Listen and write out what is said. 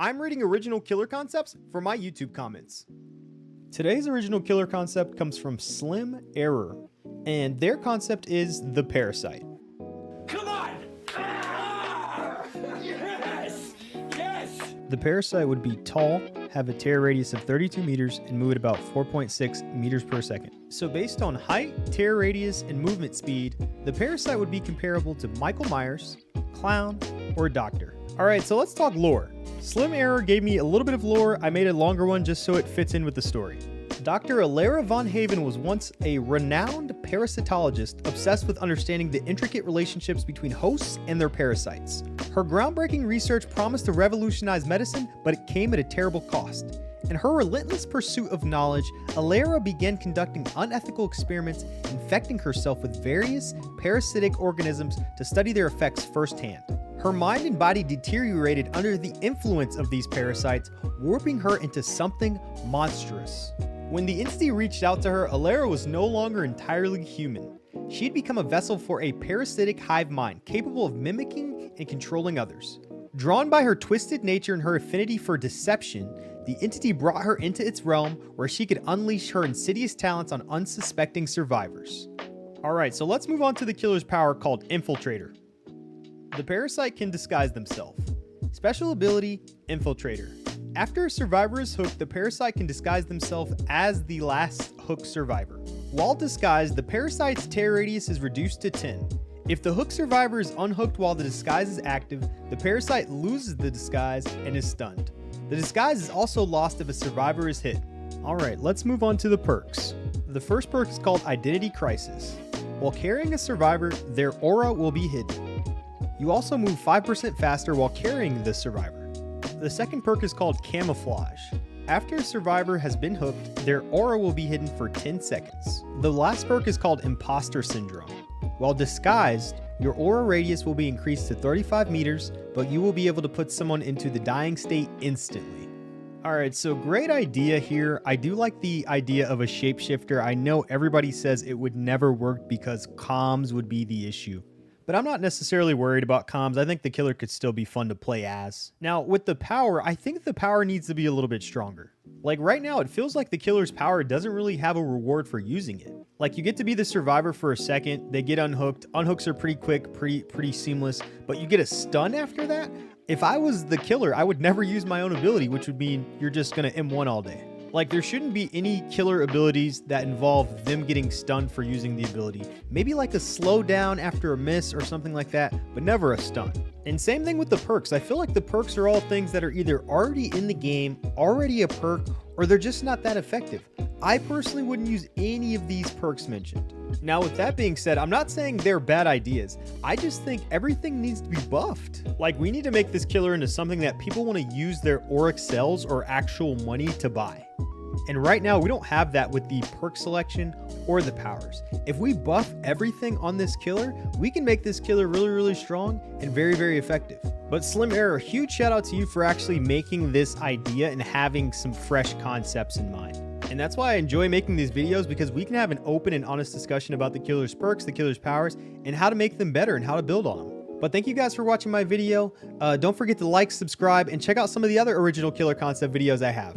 I'm reading original killer concepts for my YouTube comments. Today's original killer concept comes from Slim Error, and their concept is the Parasite. Come on! Yes! Yes! The Parasite would be tall, have a tear radius of 32 meters, and move at about 4.6 meters per second. So based on height, tear radius, and movement speed, the Parasite would be comparable to Michael Myers, Clown, or Doctor. Alright, so let's talk lore. Slim Error gave me a little bit of lore. I made a longer one just so it fits in with the story. Dr. Alara von Haven was once a renowned parasitologist obsessed with understanding the intricate relationships between hosts and their parasites. Her groundbreaking research promised to revolutionize medicine, but it came at a terrible cost. In her relentless pursuit of knowledge, Alara began conducting unethical experiments, infecting herself with various parasitic organisms to study their effects firsthand. Her mind and body deteriorated under the influence of these parasites, warping her into something monstrous. When the entity reached out to her, Alara was no longer entirely human. She had become a vessel for a parasitic hive mind capable of mimicking and controlling others. Drawn by her twisted nature and her affinity for deception, the entity brought her into its realm where she could unleash her insidious talents on unsuspecting survivors. Alright, so let's move on to the killer's power called Infiltrator. The Parasite can disguise themselves. Special ability, Infiltrator. After a survivor is hooked, the Parasite can disguise themselves as the last hooked survivor. While disguised, the Parasite's tear radius is reduced to 10. If the hooked survivor is unhooked while the disguise is active, the Parasite loses the disguise and is stunned. The disguise is also lost if a survivor is hit. Alright, let's move on to the perks. The first perk is called Identity Crisis. While carrying a survivor, their aura will be hidden. You also move 5% faster while carrying the survivor. The second perk is called Camouflage. After a survivor has been hooked, their aura will be hidden for 10 seconds. The last perk is called Imposter Syndrome. While disguised, your aura radius will be increased to 35 meters, but you will be able to put someone into the dying state instantly. Alright, so great idea here. I do like the idea of a shapeshifter. I know everybody says it would never work because comms would be the issue. But I'm not necessarily worried about comms. I think the killer could still be fun to play as. Now, with the power, I think the power needs to be a little bit stronger. Like right now, it feels like the killer's power doesn't really have a reward for using it. Like you get to be the survivor for a second, they get unhooked. Unhooks are pretty quick, pretty seamless, but you get a stun after that? If I was the killer, I would never use my own ability, which would mean you're just gonna M1 all day. Like there shouldn't be any killer abilities that involve them getting stunned for using the ability. Maybe like a slowdown after a miss or something like that, but never a stun. And same thing with the perks. I feel like the perks are all things that are either already in the game, already a perk, or they're just not that effective. I personally wouldn't use any of these perks mentioned. Now with that being said, I'm not saying they're bad ideas. I just think everything needs to be buffed. Like we need to make this killer into something that people want to use their auric cells or actual money to buy. And right now we don't have that with the perk selection or the powers. If we buff everything on this killer, we can make this killer really strong and very effective. But Slim Error, huge shout out to you for actually making this idea and having some fresh concepts in mind. And that's why I enjoy making these videos, because we can have an open and honest discussion about the killer's perks, the killer's powers, and how to make them better and how to build on them. But thank you guys for watching my video. Don't forget to like, subscribe, and check out some of the other original killer concept videos I have.